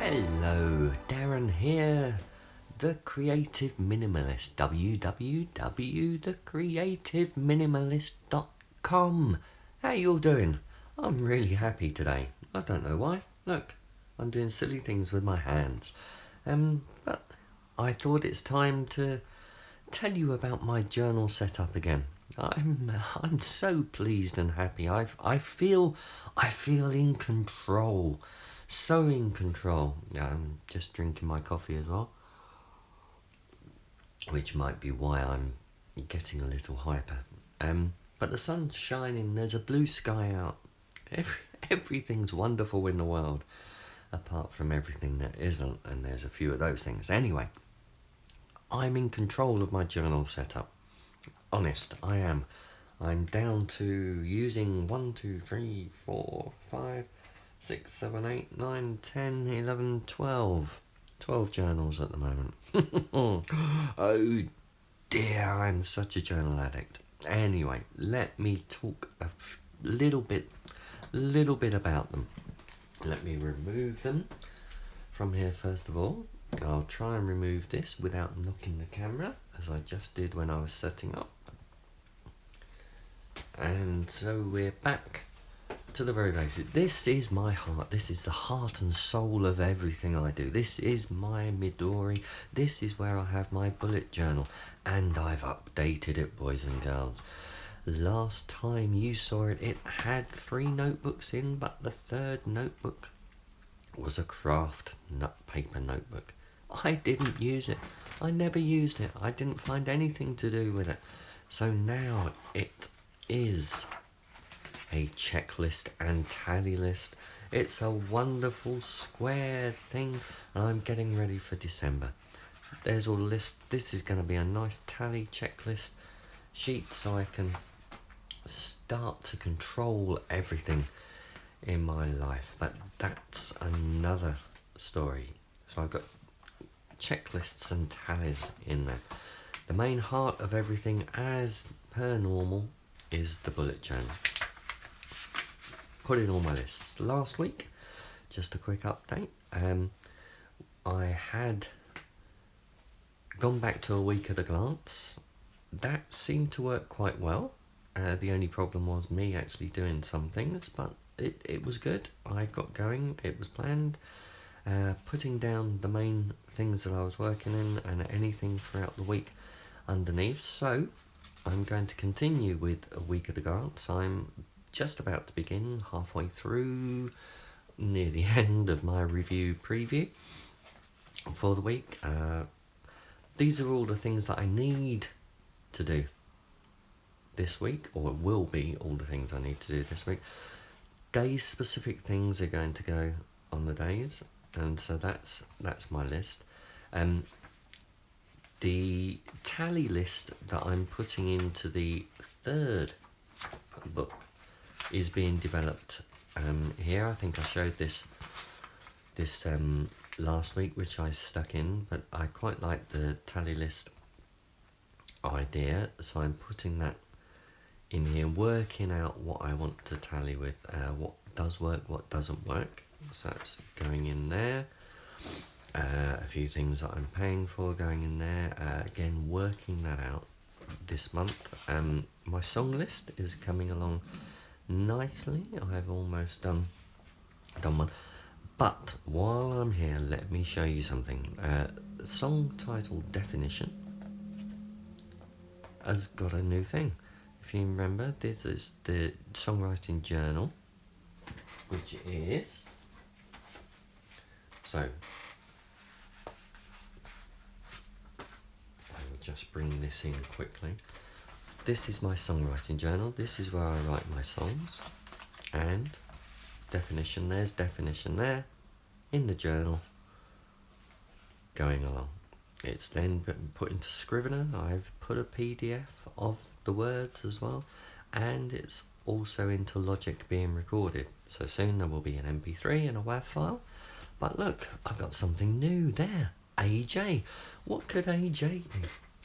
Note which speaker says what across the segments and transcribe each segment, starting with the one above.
Speaker 1: Hello, Darren here, the Creative Minimalist, www.thecreativeminimalist.com. How you all doing? I'm really happy today. I don't know why. Look, I'm doing silly things with my hands. But I thought it's time to tell you about my journal setup again. I'm so pleased and happy. I feel in control. So in control. I'm just drinking my coffee as well, which might be why I'm getting a little hyper. But the sun's shining. There's a blue sky out. Everything's wonderful in the world, apart from everything that isn't. And there's a few of those things. Anyway, I'm in control of my journal setup. Honest, I am. I'm down to using 1, 2, 3, 4, 5, 6, 7, 8, 9, 10, 11, 12. 12 journals at the moment. Oh dear, I'm such a journal addict. Anyway, let me talk a little bit about them. Let me remove them from here first of all. I'll try and remove this without knocking the camera, as I just did when I was setting up. And so we're back to the very basic. This is my heart. This is the heart and soul of everything I do. This is my Midori. This is where I have my bullet journal. And I've updated it, boys and girls. Last time you saw it, it had 3 notebooks in, but the 3rd notebook was a craft paper notebook. I didn't use it. I never used it. I didn't find anything to do with it. So now it is a checklist and tally list. It's a wonderful square thing, and I'm getting ready for December. There's all the list. This is going to be a nice tally checklist sheet, so I can start to control everything in my life. But that's another story. So I've got checklists and tallies in there. The main heart of everything, as per normal, is the bullet journal. Put in all my lists. Last week, just a quick update, I had gone back to a week at a glance. That seemed to work quite well. The only problem was me actually doing some things, but it was good. I got going, it was planned. Putting down the main things that I was working in and anything throughout the week underneath. So I'm going to continue with a week at a glance. I'm just about to begin, halfway through, near the end of my review preview for the week. These are all the things that I need to do this week, or it will be all the things I need to do this week. Day specific things are going to go on the days, and so that's my list. The tally list that I'm putting into the 3rd book is being developed here. I think I showed this last week, which I stuck in, but I quite like the tally list idea, so I'm putting that in here, working out what I want to tally with, what does work, what doesn't work. So it's going in there. A few things that I'm paying for going in there. Again, working that out this month. My song list is coming along nicely. I've almost done one. But while I'm here, let me show you something. Song title definition has got a new thing. If you remember, this is the songwriting journal, which is, so I will just bring this in quickly. This is my songwriting journal. This is where I write my songs. And definition, there's definition there in the journal going along. It's then put into Scrivener. I've put a PDF of the words as well, and it's also into Logic being recorded. So soon there will be an MP3 and a WAV file. But look, I've got something new there. AJ. What could AJ be?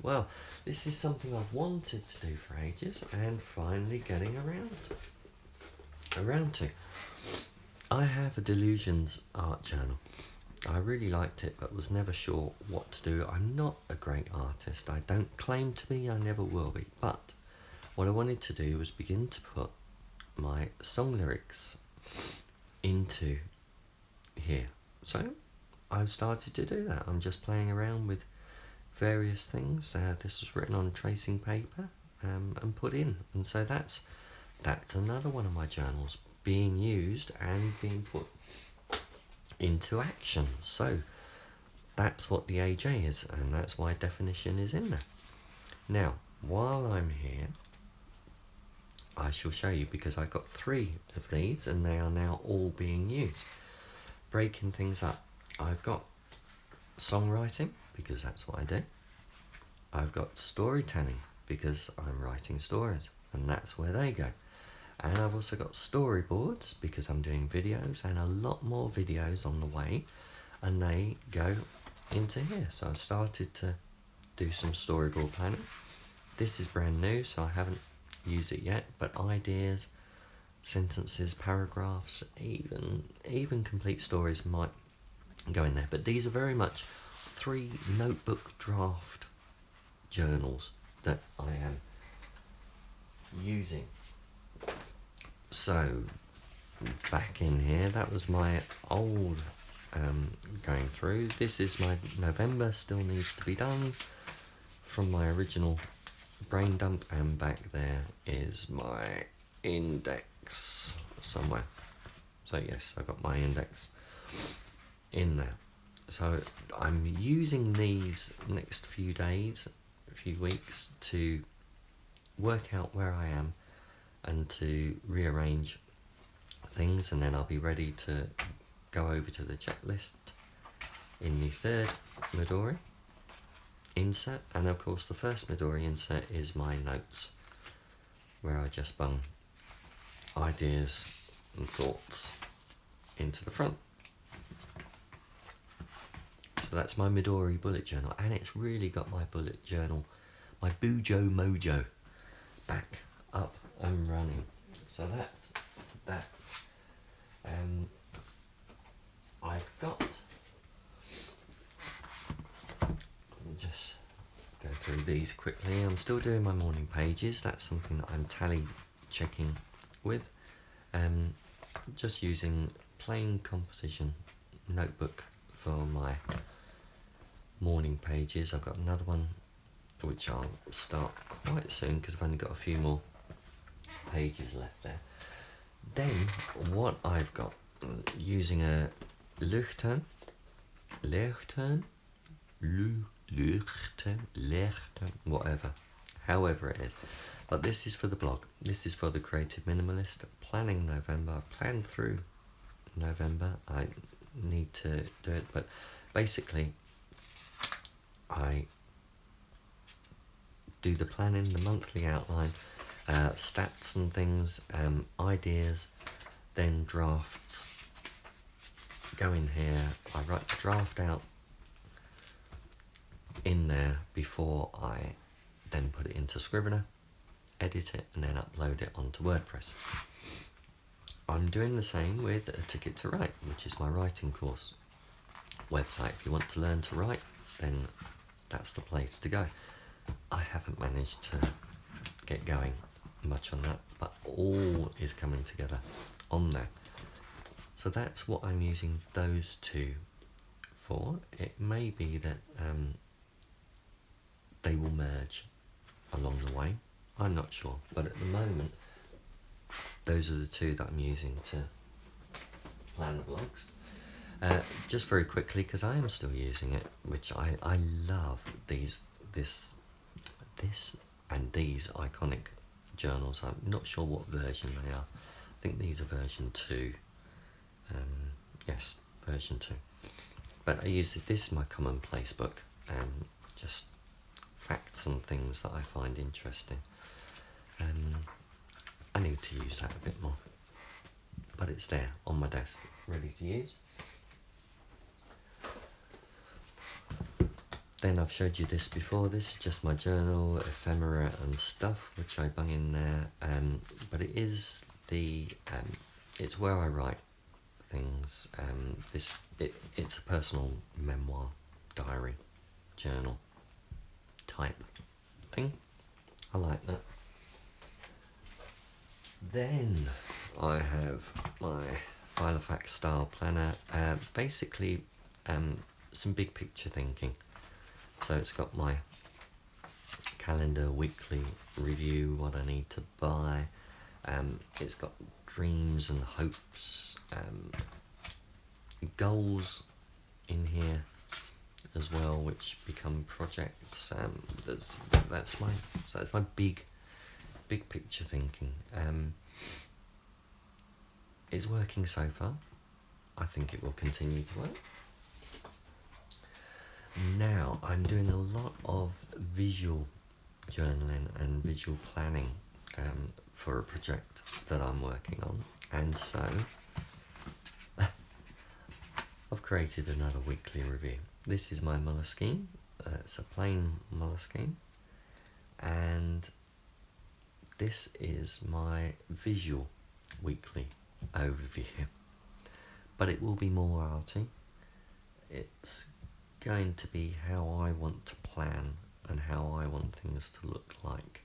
Speaker 1: Well, this is something I've wanted to do for ages and finally getting around to. I have a Delusions art journal. I really liked it, but was never sure what to do. I'm not a great artist. I don't claim to be, I never will be. But what I wanted to do was begin to put my song lyrics into here. So I've started to do that. I'm just playing around with various things. This was written on tracing paper and put in. And so that's another one of my journals being used and being put into action. So that's what the AJ is, and that's why definition is in there. Now, while I'm here, I shall show you, because I've got 3 of these and they are now all being used. Breaking things up. I've got songwriting, because that's what I do. I've got storytelling, because I'm writing stories, and that's where they go. And I've also got storyboards, because I'm doing videos, and a lot more videos on the way, and they go into here. So I've started to do some storyboard planning. This is brand new, so I haven't used it yet, but ideas, sentences, paragraphs, even complete stories might go in there. But these are very much 3 notebook draft journals that I am using. So back in here, that was my old going through. This is my November, still needs to be done, from my original brain dump, and back there is my index somewhere. So yes, I've got my index in there. So I'm using these next few days, a few weeks, to work out where I am and to rearrange things, and then I'll be ready to go over to the checklist in the 3rd Midori insert. And of course the first Midori insert is my notes, where I just bung ideas and thoughts into the front. So that's my Midori bullet journal, and it's really got my bullet journal, my Bujo mojo, back up and running. So that's that. I've got, just go through these quickly. I'm still doing my morning pages. That's something that I'm tally checking with. Just using plain composition notebook for my morning pages. I've got another one which I'll start quite soon, because I've only got a few more pages left there. Then what I've got, using a Leuchtturm, whatever, however it is. But this is for the blog. This is for the Creative Minimalist. Planning November. I planned through November. I need to do it, but basically I do the planning, the monthly outline, stats and things, ideas, then drafts go in here. I write the draft out in there before I then put it into Scrivener, edit it, and then upload it onto WordPress. I'm doing the same with A Ticket to Write, which is my writing course website. If you want to learn to write, then that's the place to go. I haven't managed to get going much on that, but all is coming together on there. So that's what I'm using those 2 for. It may be that they will merge along the way. I'm not sure, but at the moment those are the 2 that I'm using to plan the vlogs. Just very quickly, because I am still using it, which I love this and these iconic journals. I'm not sure what version they are. I think these are version 2. Yes, version 2. But I use it. This is my commonplace book, just facts and things that I find interesting. I need to use that a bit more, but it's there on my desk, ready to use. Then I've showed you this before. This is just my journal, ephemera and stuff, which I bung in there. But it is it's where I write things. It's a personal memoir, diary, journal type thing. I like that. Then I have my Filofax style planner. Basically, some big picture thinking. So it's got my calendar, weekly review, what I need to buy. It's got dreams and hopes, goals in here as well, which become projects. That's my big picture thinking. It's working so far. I think it will continue to work. Now I'm doing a lot of visual journaling and visual planning for a project that I'm working on, and so I've created another weekly review. This is my Moleskine. It's a plain Moleskine, and this is my visual weekly overview, but it will be more arty. It's going to be how I want to plan and how I want things to look like.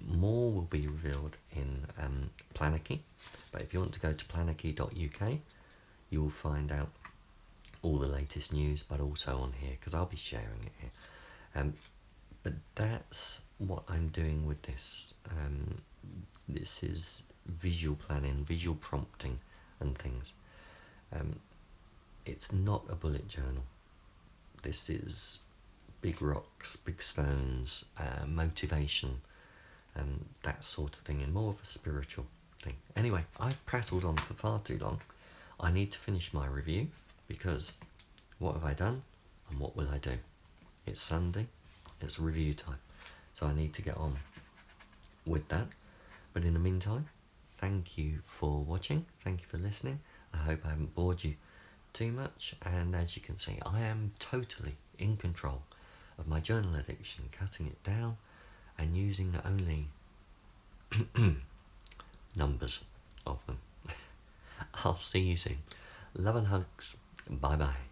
Speaker 1: More will be revealed in Planarchy, but if you want to go to planarchy.uk, you will find out all the latest news, but also on here, because I'll be sharing it here. But that's what I'm doing with this. This is visual planning, visual prompting and things. It's not a bullet journal. This is big rocks, big stones, motivation, that sort of thing, and more of a spiritual thing. Anyway, I've prattled on for far too long. I need to finish my review, because what have I done and what will I do? It's Sunday, it's review time, so I need to get on with that. But in the meantime, thank you for watching, thank you for listening. I hope I haven't bored you too much, and as you can see, I am totally in control of my journal addiction, cutting it down and using only numbers of them. I'll see you soon. Love and hugs. Bye bye.